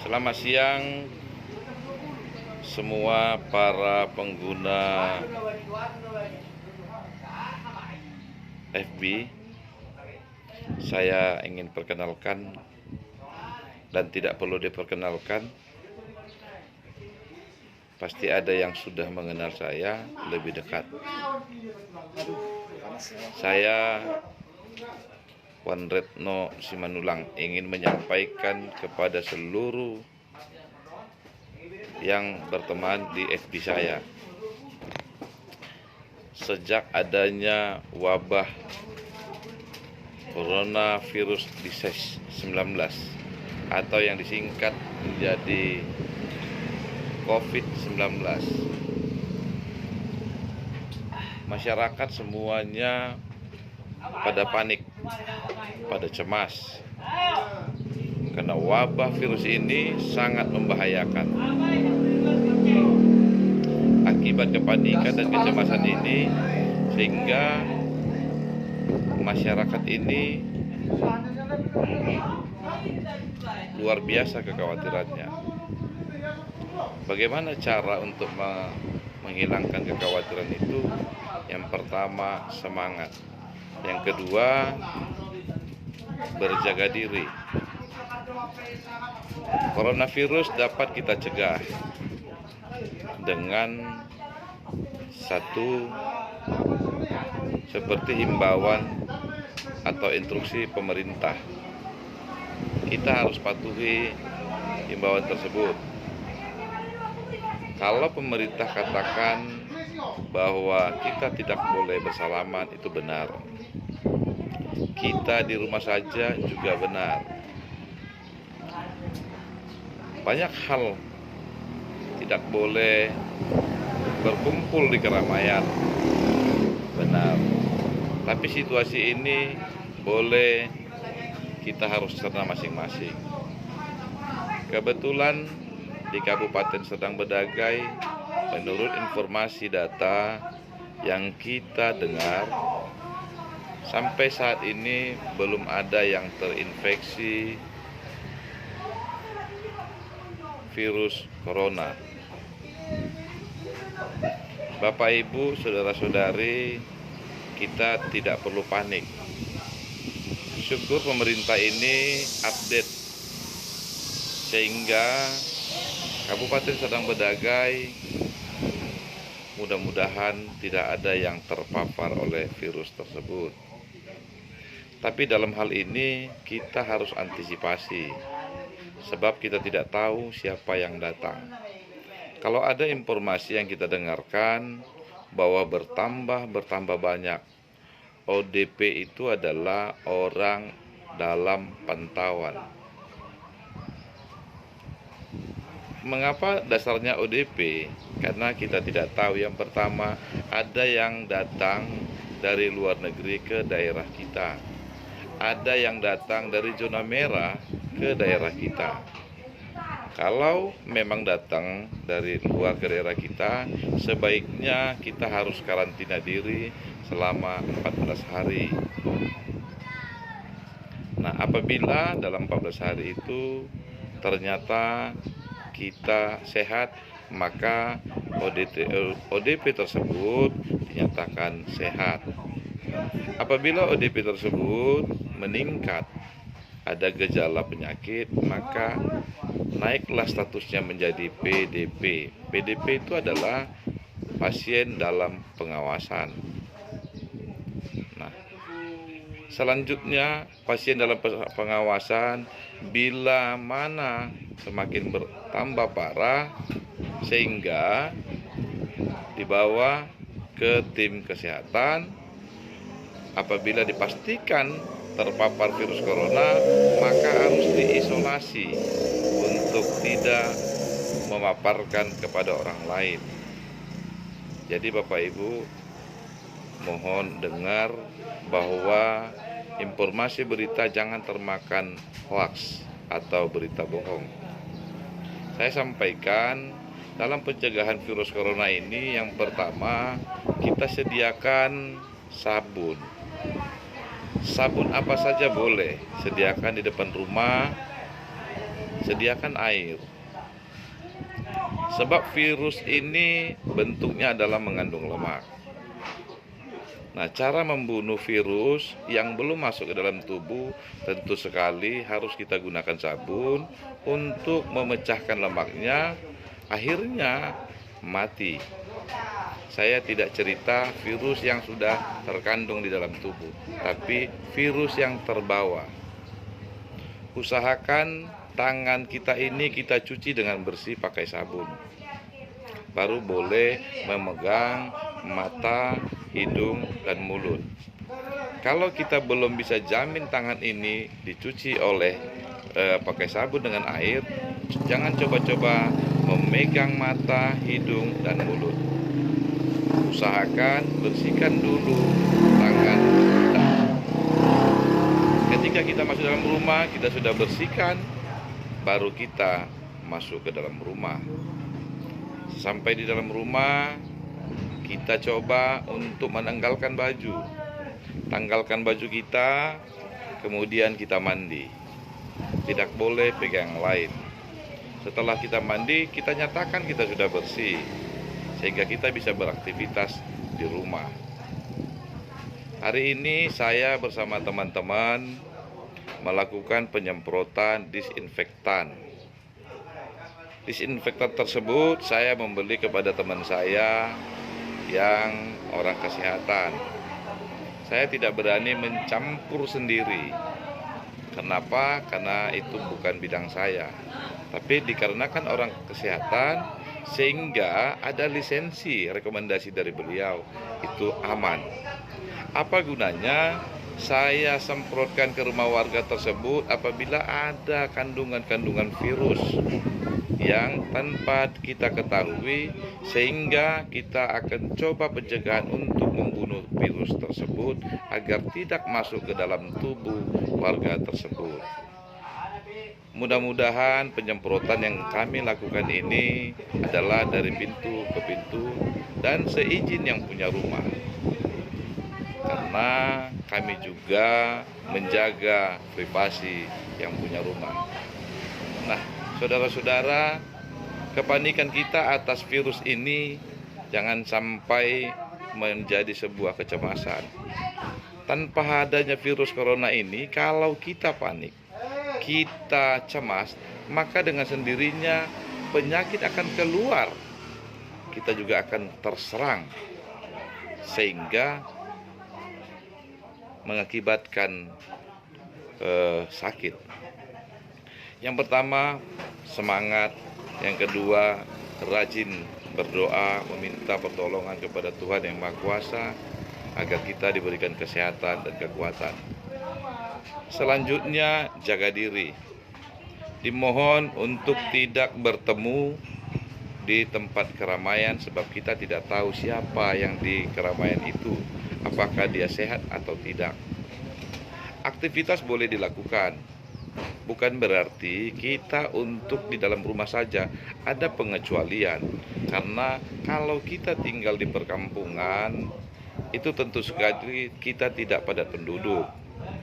Selamat siang semua para pengguna FB. Saya ingin perkenalkan dan tidak perlu diperkenalkan. Pasti ada yang sudah mengenal saya lebih dekat. Saya Wan Retno Simanulang ingin menyampaikan kepada seluruh yang berteman di FB saya, sejak adanya wabah coronavirus disease 19 atau yang disingkat menjadi COVID-19, masyarakat semuanya pada panik, pada cemas, karena wabah virus ini sangat membahayakan. Akibat kepanikan dan kecemasan ini, sehingga masyarakat ini luar biasa kekhawatirannya. Bagaimana cara untuk menghilangkan kekhawatiran itu? Yang pertama, semangat. Yang kedua, berjaga diri. Coronavirus dapat kita cegah dengan satu, seperti himbauan atau instruksi pemerintah. Kita harus patuhi himbauan tersebut. Kalau pemerintah katakan bahwa kita tidak boleh bersalaman, itu benar. Kita di rumah saja juga benar. Banyak hal tidak boleh berkumpul di keramaian, benar. Tapi situasi ini boleh, kita harus cerna masing-masing. Kebetulan di Kabupaten Serdang Bedagai, menurut informasi data yang kita dengar, sampai saat ini belum ada yang terinfeksi virus corona. Bapak, Ibu, saudara-saudari, kita tidak perlu panik. Syukur pemerintah ini update sehingga Kabupaten Serdang Bedagai mudah-mudahan tidak ada yang terpapar oleh virus tersebut. Tapi dalam hal ini kita harus antisipasi, sebab kita tidak tahu siapa yang datang. Kalau ada informasi yang kita dengarkan bahwa bertambah banyak, ODP itu adalah orang dalam pantauan. Mengapa dasarnya ODP? Karena kita tidak tahu. Yang pertama, ada yang datang dari luar negeri ke daerah kita. Ada yang datang dari zona merah ke daerah kita. Kalau memang datang dari luar ke daerah kita, sebaiknya kita harus karantina diri selama 14 hari. Nah, apabila dalam 14 hari itu ternyata kita sehat, maka ODP tersebut dinyatakan sehat. Apabila ODP tersebut meningkat, ada gejala penyakit, maka naiklah statusnya menjadi PDP. PDP itu adalah pasien dalam pengawasan. Nah, selanjutnya pasien dalam pengawasan bila mana semakin bertambah parah sehingga dibawa ke tim kesehatan. Apabila dipastikan terpapar virus corona, maka harus diisolasi untuk tidak memaparkan kepada orang lain. Jadi Bapak Ibu, mohon dengar bahwa informasi berita jangan termakan hoaks atau berita bohong. Saya sampaikan, dalam pencegahan virus corona ini, yang pertama, kita sediakan sabun. Sabun apa saja boleh, sediakan di depan rumah. sediakan air. Sebab virus ini bentuknya adalah mengandung lemak. Nah, cara membunuh virus yang belum masuk ke dalam tubuh tentu sekali harus kita gunakan sabun untuk memecahkan lemaknya, akhirnya mati. Saya tidak cerita virus yang sudah terkandung di dalam tubuh, tapi virus yang terbawa. Usahakan tangan kita ini kita cuci dengan bersih pakai sabun. Baru boleh memegang mata, hidung, dan mulut. Kalau kita belum bisa jamin tangan ini dicuci pakai sabun dengan air, jangan coba-coba memegang mata, hidung, dan mulut. Usahakan bersihkan dulu tangan kita. Ketika kita masuk dalam rumah, kita sudah bersihkan, baru kita masuk ke dalam rumah. Sampai di dalam rumah, kita coba untuk menanggalkan baju. Tanggalkan baju kita, kemudian kita mandi. Tidak boleh pegang yang lain. Setelah kita mandi, kita nyatakan kita sudah bersih, sehingga kita bisa beraktivitas di rumah. Hari ini saya bersama teman-teman melakukan penyemprotan disinfektan. Disinfektan tersebut saya membeli kepada teman saya yang orang kesehatan. Saya tidak berani mencampur sendiri. Kenapa? Karena itu bukan bidang saya. Tapi dikarenakan orang kesehatan, sehingga ada lisensi rekomendasi dari beliau, itu aman. Apa gunanya saya semprotkan ke rumah warga tersebut apabila ada kandungan-kandungan virus yang tanpa kita ketahui, sehingga kita akan coba pencegahan untuk membunuh virus tersebut agar tidak masuk ke dalam tubuh warga tersebut. Mudah-mudahan penyemprotan yang kami lakukan ini adalah dari pintu ke pintu dan seizin yang punya rumah, karena kami juga menjaga privasi yang punya rumah. Nah, saudara-saudara, kepanikan kita atas virus ini jangan sampai menjadi sebuah kecemasan. Tanpa adanya virus corona ini, kalau kita panik, kita cemas, maka dengan sendirinya penyakit akan keluar. Kita juga akan terserang, sehingga mengakibatkan sakit. Yang pertama, semangat. Yang kedua, rajin berdoa, meminta pertolongan kepada Tuhan Yang Maha Kuasa agar kita diberikan kesehatan dan kekuatan. Selanjutnya, jaga diri. Dimohon untuk tidak bertemu di tempat keramaian, sebab kita tidak tahu siapa yang di keramaian itu, apakah dia sehat atau tidak. Aktivitas boleh dilakukan, bukan berarti kita untuk di dalam rumah saja. Ada pengecualian, karena kalau kita tinggal di perkampungan, itu tentu sekali kita tidak padat penduduk.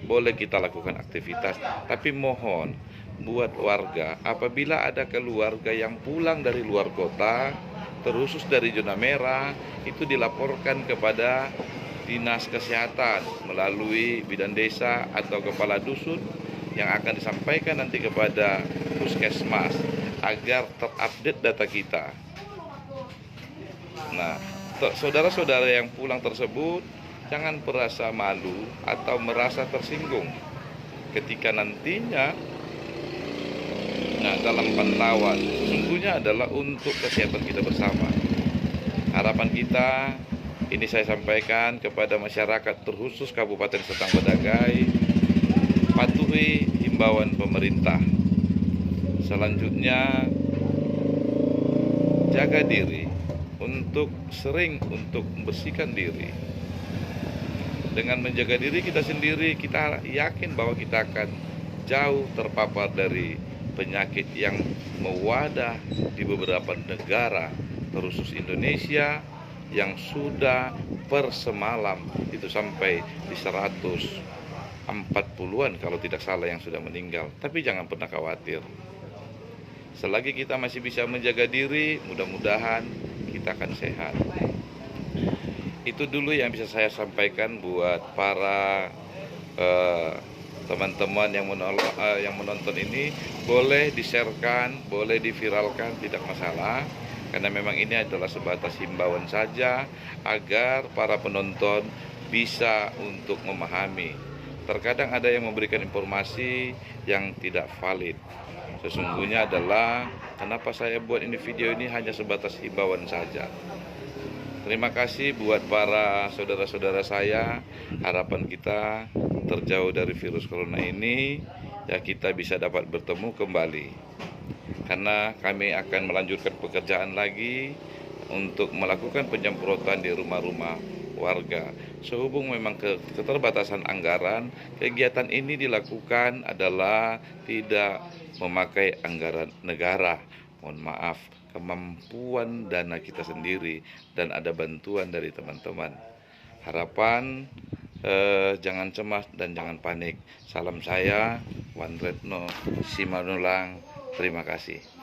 Boleh kita lakukan aktivitas, tapi mohon buat warga, apabila ada keluarga yang pulang dari luar kota, terkhusus dari zona merah, itu dilaporkan kepada Dinas Kesehatan melalui bidan desa atau kepala dusun, yang akan disampaikan nanti kepada puskesmas agar terupdate data kita. Nah, saudara-saudara yang pulang tersebut jangan merasa malu atau merasa tersinggung ketika nantinya dalam pantauan. Sesungguhnya adalah untuk kesehatan kita bersama. Harapan kita ini saya sampaikan kepada masyarakat, terkhusus Kabupaten Setang Bedagai, patuhi himbauan pemerintah. Selanjutnya, jaga diri untuk membersihkan diri. Dengan menjaga diri kita sendiri, kita yakin bahwa kita akan jauh terpapar dari penyakit yang mewadah di beberapa negara, terkhusus Indonesia, yang sudah per semalam itu sampai di 140-an kalau tidak salah yang sudah meninggal. Tapi jangan pernah khawatir. Selagi kita masih bisa menjaga diri, mudah-mudahan kita akan sehat. Itu dulu yang bisa saya sampaikan buat para teman-teman yang menonton ini. Boleh di-sharekan, boleh diviralkan, tidak masalah, karena memang ini adalah sebatas himbauan saja agar para penonton bisa untuk memahami. Terkadang ada yang memberikan informasi yang tidak valid. Sesungguhnya adalah kenapa saya buat ini video ini hanya sebatas himbauan saja. Terima kasih buat para saudara-saudara saya. Harapan kita terjauh dari virus corona ini, ya kita bisa dapat bertemu kembali. Karena kami akan melanjutkan pekerjaan lagi untuk melakukan penyemprotan di rumah-rumah warga. Sehubung memang keterbatasan anggaran, kegiatan ini dilakukan adalah tidak memakai anggaran negara. Mohon maaf, kemampuan dana kita sendiri dan ada bantuan dari teman-teman. Harapan jangan cemas dan jangan panik. Salam saya, Wan Retno Simanulang. Terima kasih.